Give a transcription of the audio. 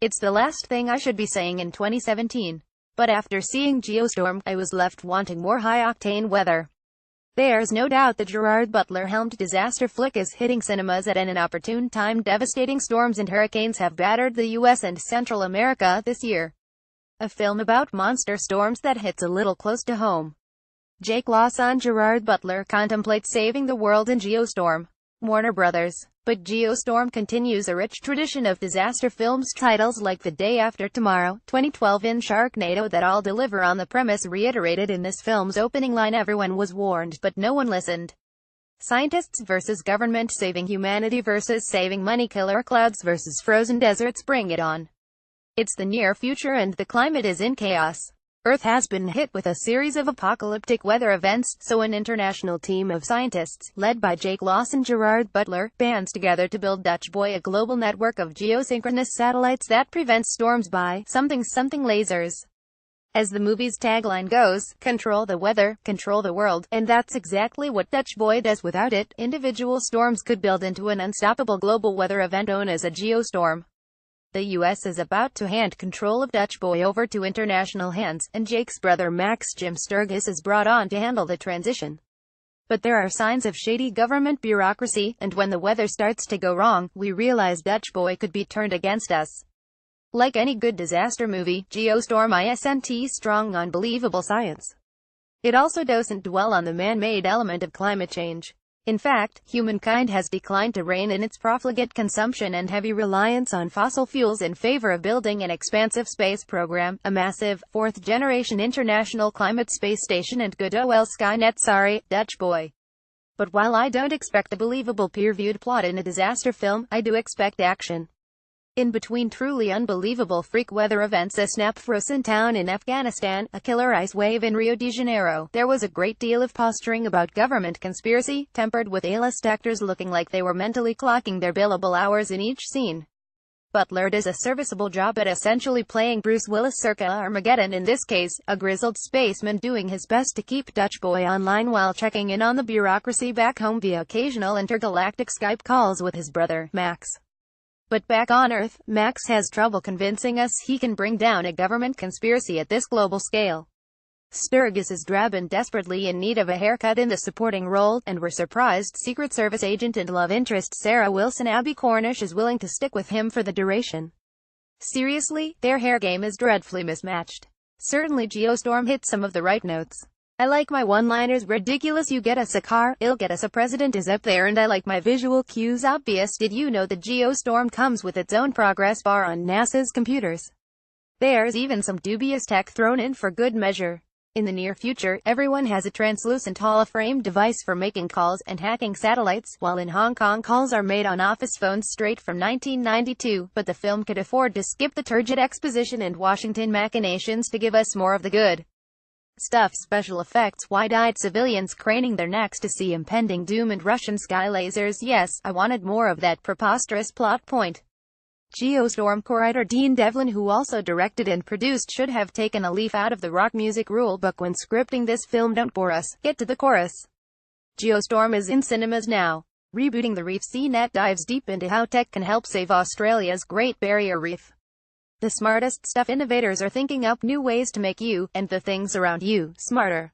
It's the last thing I should be saying in 2017. But after seeing Geostorm, I was left wanting more high-octane weather. There's no doubt the Gerard Butler-helmed disaster flick is hitting cinemas at an inopportune time. Devastating storms and hurricanes have battered the U.S. and Central America this year. A film about monster storms that hits a little close to home. Jake Lawson. Gerard Butler contemplates saving the world in Geostorm. Warner Brothers. But Geostorm continues a rich tradition of disaster films. Titles like The Day After Tomorrow, 2012 and Sharknado that all deliver on the premise reiterated in this film's opening line. Everyone was warned, but no one listened. Scientists versus government, saving humanity versus saving money, killer clouds versus frozen deserts, bring it on. It's the near future and the climate is in chaos. Earth has been hit with a series of apocalyptic weather events, so an international team of scientists, led by Jake Lawson Gerard Butler, bands together to build Dutch Boy, a global network of geosynchronous satellites that prevents storms by something lasers. As the movie's tagline goes, control the weather, control the world, and that's exactly what Dutch Boy does. Without it, individual storms could build into an unstoppable global weather event known as a geostorm. The U.S. is about to hand control of Dutch Boy over to international hands, and Jake's brother Max Jim Sturgis is brought on to handle the transition. But there are signs of shady government bureaucracy, and when the weather starts to go wrong, we realize Dutch Boy could be turned against us. Like any good disaster movie, Geostorm isn't strong on believable science. It also doesn't dwell on the man-made element of climate change. In fact, humankind has declined to rein in its profligate consumption and heavy reliance on fossil fuels in favor of building an expansive space program, a massive, fourth-generation international climate space station and good old Skynet. Sorry, Dutch Boy. But while I don't expect a believable peer-reviewed plot in a disaster film, I do expect action. In between truly unbelievable freak weather events, a snap-frozen town in Afghanistan, a killer ice wave in Rio de Janeiro, there was a great deal of posturing about government conspiracy, tempered with A-list actors looking like they were mentally clocking their billable hours in each scene. Butler does a serviceable job at essentially playing Bruce Willis circa Armageddon, in this case, a grizzled spaceman doing his best to keep Dutch Boy online while checking in on the bureaucracy back home via occasional intergalactic Skype calls with his brother, Max. But back on Earth, Max has trouble convincing us he can bring down a government conspiracy at this global scale. Sturgis is drab and desperately in need of a haircut in the supporting role, and we're surprised Secret Service agent and love interest Sarah Wilson Abby Cornish is willing to stick with him for the duration. Seriously, their hair game is dreadfully mismatched. Certainly Geostorm hits some of the right notes. I like my one-liners. Ridiculous, you get us a car, it'll get us a president is up there, and I like my visual cues. Obvious. Did you know that Geostorm comes with its own progress bar on NASA's computers? There's even some dubious tech thrown in for good measure. In the near future, everyone has a translucent holophane device for making calls and hacking satellites, while in Hong Kong calls are made on office phones straight from 1992, but the film could afford to skip the turgid exposition and Washington machinations to give us more of the good stuff. Special effects, wide-eyed civilians craning their necks to see impending doom, and Russian sky lasers. Yes, I wanted more of that preposterous plot point. Geostorm co-writer Dean Devlin, who also directed and produced, should have taken a leaf out of the rock music rulebook when scripting this film. Don't bore us, get to the chorus. Geostorm is in cinemas now. Rebooting the Reef. CNET dives deep into how tech can help save Australia's Great Barrier Reef. The smartest stuff. Innovators are thinking up new ways to make you, and the things around you, smarter.